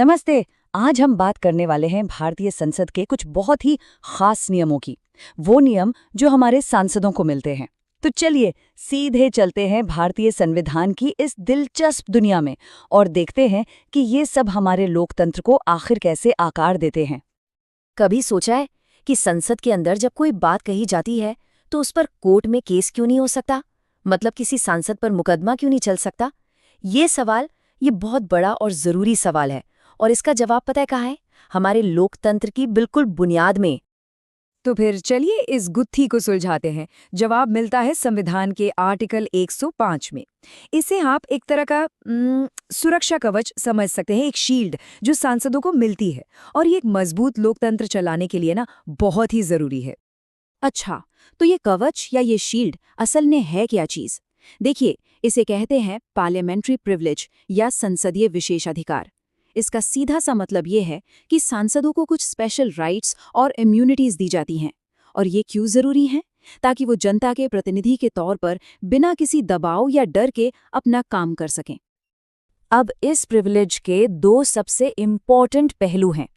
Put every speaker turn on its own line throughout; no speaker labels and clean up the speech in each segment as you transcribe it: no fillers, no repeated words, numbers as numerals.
नमस्ते। आज हम बात करने वाले हैं भारतीय संसद के कुछ बहुत ही खास नियमों की। वो नियम जो हमारे सांसदों को मिलते हैं। तो चलिए सीधे चलते हैं भारतीय संविधान की इस दिलचस्प दुनिया में और देखते हैं कि ये सब हमारे लोकतंत्र को आखिर कैसे आकार देते हैं।
कभी सोचा है कि संसद के अंदर जब कोई बात कही जाती है तो उस पर कोर्ट में केस क्यों नहीं हो सकता? मतलब किसी सांसद पर मुकदमा क्यों नहीं चल सकता? ये बहुत बड़ा और जरूरी सवाल है और इसका जवाब पता है कहाँ है? हमारे लोकतंत्र की बिल्कुल बुनियाद में।
तो फिर चलिए इस गुत्थी को सुलझाते हैं। जवाब मिलता है संविधान के आर्टिकल 105 में। इसे आप एक तरह का सुरक्षा कवच समझ सकते हैं, एक शील्ड जो सांसदों को मिलती है और ये एक मजबूत लोकतंत्र चलाने के लिए ना बहुत ही जरूरी है।
अच्छा, तो ये कवच या ये शील्ड असल में है क्या चीज? देखिए, इसे कहते हैं पार्लियामेंट्री प्रिविलेज या संसदीय विशेषाधिकार। इसका सीधा सा मतलब ये है कि सांसदों को कुछ स्पेशल राइट्स और इम्यूनिटीज दी जाती हैं। और ये क्यों जरूरी हैं? ताकि वो जनता के प्रतिनिधि के तौर पर बिना किसी दबाव या डर के अपना काम कर सकें। अब इस प्रिविलेज के दो सबसे इम्पॉर्टेंट पहलू हैं।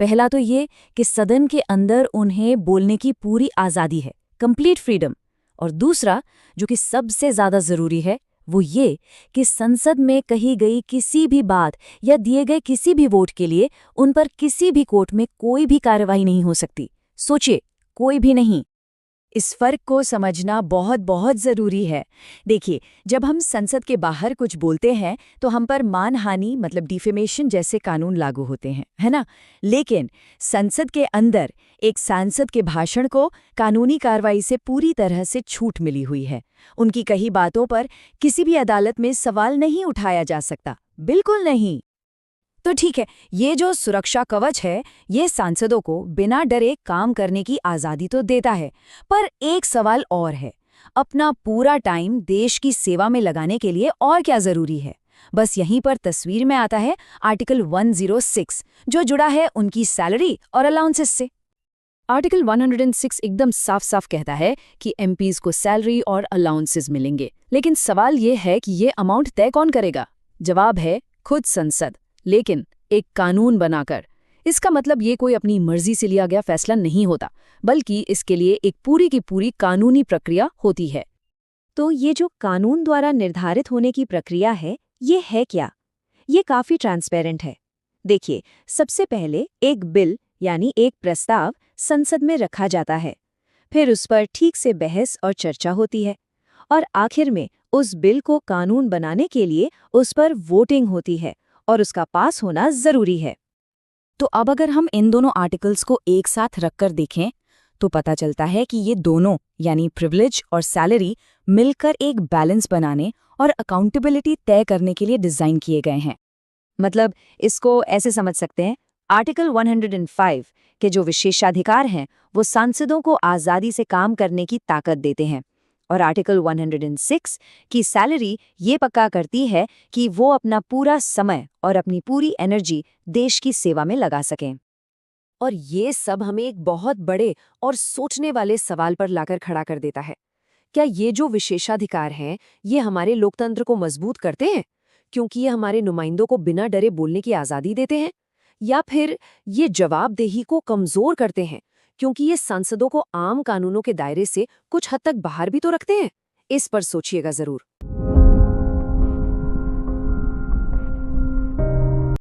पहला तो ये कि सदन के अंदर उन्हें बोलने की पूरी आज़ादी है, कंप्लीट फ्रीडम। और दूसरा, जो कि सबसे ज़्यादा ज़रूरी है, वो ये कि संसद में कही गई किसी भी बात या दिए गए किसी भी वोट के लिए उन पर किसी भी कोर्ट में कोई भी कार्रवाई नहीं हो सकती। सोचिए, कोई भी नहीं।
इस फर्क को समझना बहुत बहुत जरूरी है। देखिए, जब हम संसद के बाहर कुछ बोलते हैं तो हम पर मानहानि मतलब डिफेमेशन जैसे कानून लागू होते हैं, है ना? लेकिन संसद के अंदर एक सांसद के भाषण को कानूनी कार्रवाई से पूरी तरह से छूट मिली हुई है। उनकी कही बातों पर किसी भी अदालत में सवाल नहीं उठाया जा सकता, बिल्कुल नहीं। तो ठीक है, ये जो सुरक्षा कवच है, ये सांसदों को बिना डरे काम करने की आज़ादी तो देता है। पर एक सवाल और है, अपना पूरा टाइम देश की सेवा में लगाने के लिए और क्या ज़रूरी है? बस यहीं पर तस्वीर में आता है आर्टिकल 106, जो जुड़ा है उनकी सैलरी और अलाउंसेस से। आर्टिकल 106 एकदम साफ साफ कहता है कि एमपीज को सैलरी और अलाउंसेस मिलेंगे। लेकिन सवाल ये है कि ये अमाउंट तय कौन करेगा? जवाब है खुद संसद, लेकिन एक कानून बनाकर। इसका मतलब ये कोई अपनी मर्जी से लिया गया फैसला नहीं होता, बल्कि इसके लिए एक पूरी की पूरी कानूनी प्रक्रिया होती है।
तो ये जो कानून द्वारा निर्धारित होने की प्रक्रिया है, ये है क्या? ये काफी ट्रांसपेरेंट है। देखिए, सबसे पहले एक बिल यानी एक प्रस्ताव संसद में रखा जाता है। फिर उस पर ठीक से बहस और चर्चा होती है और आखिर में उस बिल को कानून बनाने के लिए उस पर वोटिंग होती है और उसका पास होना जरूरी है।
तो अब अगर हम इन दोनों आर्टिकल्स को एक साथ रखकर देखें तो पता चलता है कि ये दोनों यानी प्रिविलेज और सैलरी मिलकर एक बैलेंस बनाने और अकाउंटेबिलिटी तय करने के लिए डिजाइन किए गए हैं।
मतलब इसको ऐसे समझ सकते हैं, आर्टिकल 105 के जो विशेषाधिकार हैं वो सांसदों को आज़ादी से काम करने की ताकत देते हैं और आर्टिकल 106 की सैलरी ये पक्का करती है कि वो अपना पूरा समय और अपनी पूरी एनर्जी देश की सेवा में लगा सकें।
और ये सब हमें एक बहुत बड़े और सोचने वाले सवाल पर लाकर खड़ा कर देता है। क्या ये जो विशेषाधिकार हैं, ये हमारे लोकतंत्र को मजबूत करते हैं क्योंकि ये हमारे नुमाइंदों को बिना डरे बोलने की आज़ादी देते हैं? या फिर ये जवाबदेही को कमज़ोर करते हैं क्योंकि ये सांसदों को आम कानूनों के दायरे से कुछ हद तक बाहर भी तो रखते हैं? इस पर सोचिएगा ज़रूर।